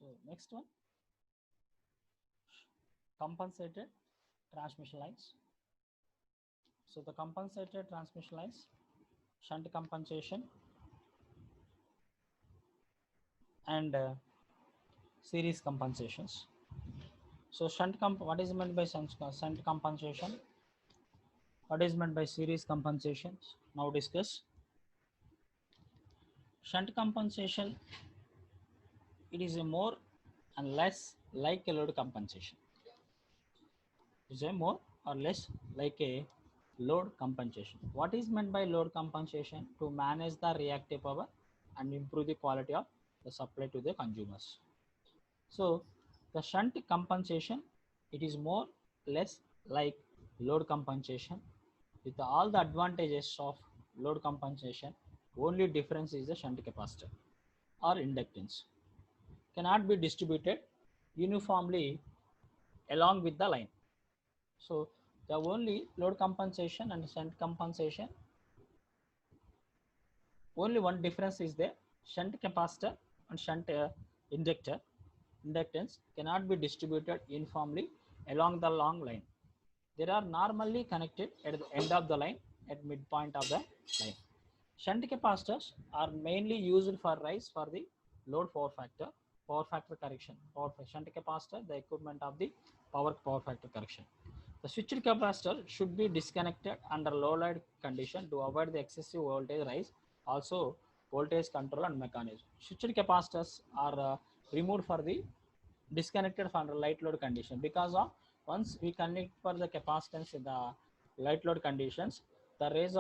So next one, compensated transmission lines. So the compensated transmission lines, shunt compensation and series compensations. So what is meant by shunt compensation? What is meant by series compensations? Now discuss. Shunt compensation, it is a more and less like a load compensation. It is a more or less like a load compensation. What is meant by load compensation? To manage the reactive power and improve the quality of the supply to the consumers. So the shunt compensation, it is more less like load compensation with all the advantages of load compensation. Only difference is the shunt capacitor or inductance cannot be distributed uniformly along with the line. So the only load compensation and shunt compensation, only one difference is there. Shunt capacitor and shunt inductance cannot be distributed uniformly along the long line. They are normally connected at the end of the line at midpoint of the line. Shunt capacitors are mainly used for rise for the load power factor correction. Shunt capacitor, the equipment of the power factor correction. The switched capacitor should be disconnected under low load condition to avoid the excessive voltage rise. Also, voltage control and mechanism. Switched capacitors are removed for the disconnected from the light load condition because of once we connect for the capacitance in the light load conditions, the rate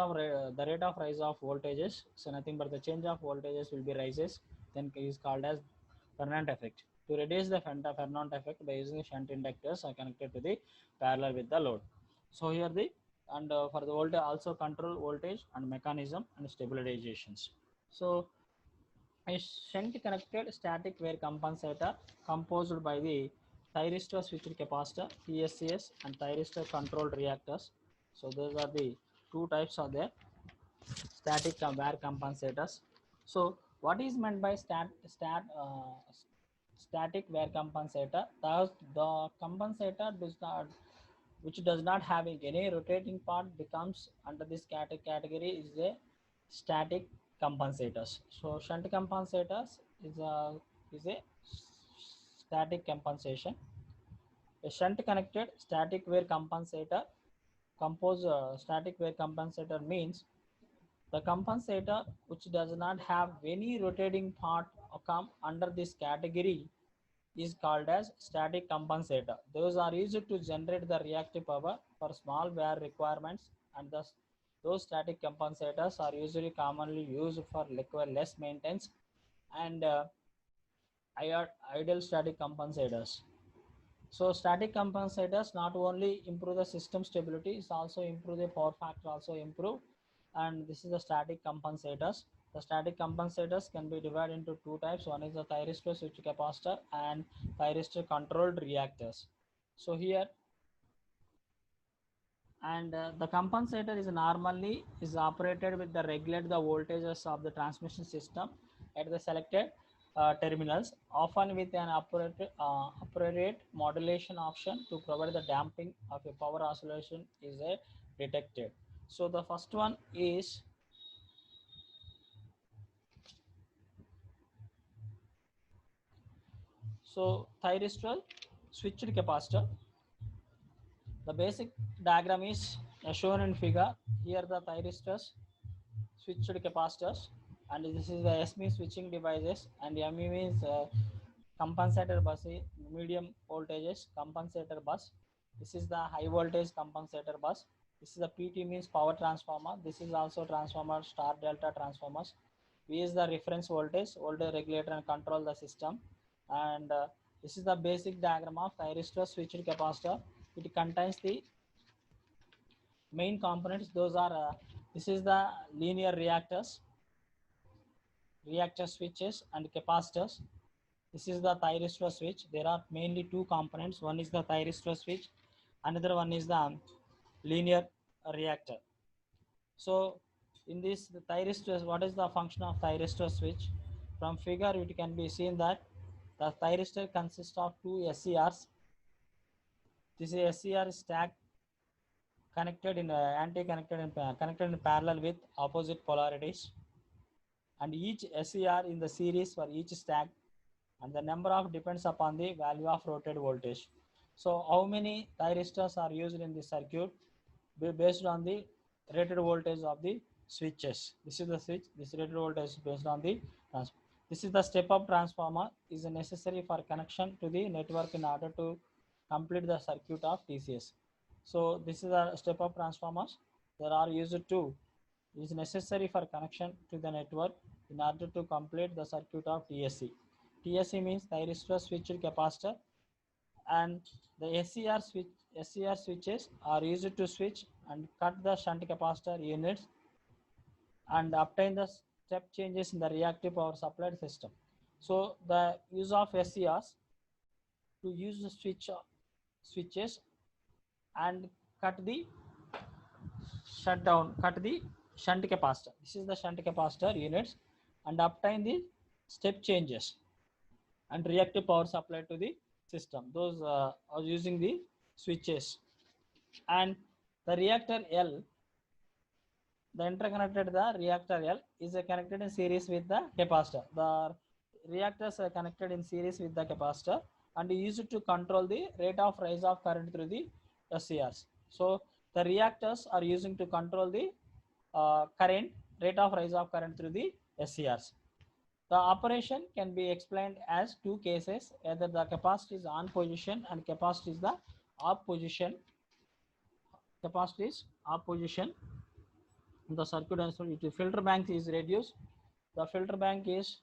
of rise of voltages, so nothing but the change of voltages will be rises, then is called as Fernand effect. To reduce the Fernand effect by using shunt inductors are connected to the parallel with the load. So here the and for the voltage also control voltage and mechanism and stabilizations. So a shunt connected static wire compensator composed by the thyristor switched capacitor TSCS and thyristor controlled reactors. So those are the two types of the static wire compensators. So what is meant by static wire compensator? The compensator which does not having any rotating part becomes under this category is a static compensators. So shunt compensators is a static compensation. A shunt connected static wire compensator static wire compensator means the compensator which does not have any rotating part come under this category is called as static compensator. Those are used to generate the reactive power for small wire requirements, and thus those static compensators are usually commonly used for less maintenance and ideal static compensators. So static compensators not only improve the system stability, it's also improve the power factor, also improve. And this is the static compensators. The static compensators can be divided into two types. One is the thyristor switch capacitor and thyristor controlled reactors. So here, and the compensator is normally is operated with the regulate the voltages of the transmission system at the selected terminals, often with an appropriate modulation option to provide the damping of a power oscillation is detected. So the first one is thyristor switched capacitor. The basic diagram is shown in figure. Here the thyristors switched capacitors, and this is the SME switching devices, and ME means compensator bus, medium voltages compensator bus. This is the high voltage compensator bus. This is the PT means power transformer. This is also transformer star delta transformers. V is the reference voltage regulator and control the system. And this is the basic diagram of thyristor switched capacitor. It contains the main components. Those are this is the linear reactor switches and capacitors. This is the thyristor switch. There are mainly two components. One is the thyristor switch, another one is the linear reactor. So in this thyristor, what is the function of thyristor switch? From figure it can be seen that The thyristor consists of two SCRs. This SCR is stacked connected in anti-connected and connected in parallel with opposite polarities, and each SCR in the series for each stack, and the number of depends upon the value of rotated voltage. So how many thyristors are used in the circuit based on the rated voltage of the switches. This is the switch. This rated voltage is based on the transformer. This is the step-up transformer is necessary for connection to the network in order to complete the circuit of TCS. So this is a step-up transformers. There are used to is necessary for connection to the network in order to complete the circuit of TSC. TSC means thyristor switched capacitor, and the SCR switches are used to switch and cut the shunt capacitor units and obtain the step changes in the reactive power supply system. So the use of SCRs to use the switches and cut the cut the shunt capacitor. This is the shunt capacitor units, and obtain the step changes and reactive power supply to the system. Those are using the switches. And the reactor L, the reactor L is connected in series with the capacitor. The reactors are connected in series with the capacitor and used to control the rate of rise of current through the SCRs. So the reactors are using to control the rate of rise of current through the SCRs. The operation can be explained as two cases, either the capacitor is on position and capacitor is the off position. Capacitor is off position. The circuit answer, if the filter bank is reduced, the filter bank is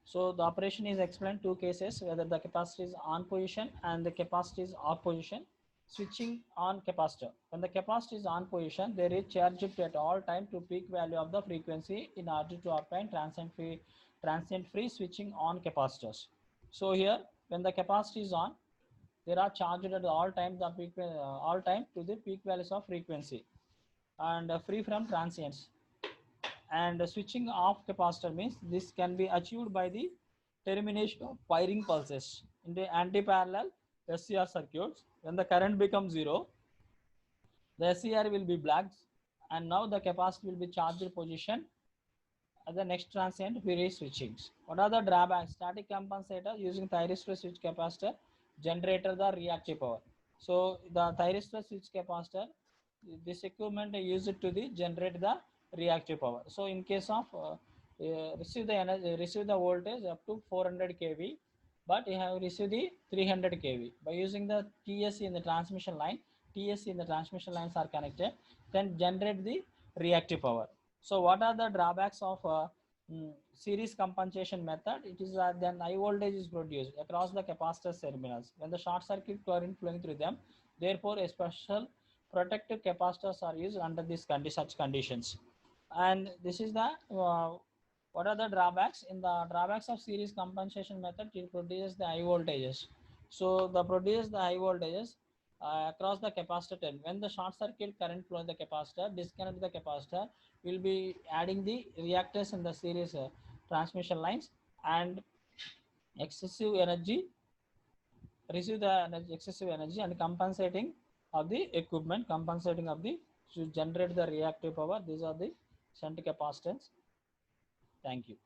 so the operation is explained two cases, whether the capacitor is on position and the capacitor is off position. Switching on capacitor. When the capacitor is on position, there is charged at all time to peak value of the frequency in order to obtain transient free switching on capacitors. So here, when the capacitor is on, there are charged at all time all time to the peak values of frequency and free from transients. And switching off capacitor means this can be achieved by the termination of firing pulses in the anti-parallel SCR circuits. When the current becomes zero, the SCR will be black, and now the capacitor will be charged position at the next transient free switchings. What are the drawbacks? Static compensator using thyristor switch capacitor generator the reactive power. So the thyristor switch capacitor, this equipment is used to generate the reactive power. So in case of receive the voltage up to 400 kV, but you have received the 300 kV by using the TSC in the transmission line. TSC in the transmission lines are connected, then generate the reactive power. So what are the drawbacks of series compensation method? It is then high voltage is produced across the capacitor terminals when the short circuit current flowing through them. Therefore, a special protective capacitors are used under such conditions. And this is the what are the drawbacks? In the drawbacks of series compensation method, it produces the high voltages. So the produce the high voltages across the capacitor. When the short circuit current flow in the capacitor, disconnect the capacitor, will be adding the reactors in the series transmission lines, and excessive energy receive the excessive energy and compensating of the equipment, compensating of the to generate the reactive power. These are the shunt capacitance. Thank you.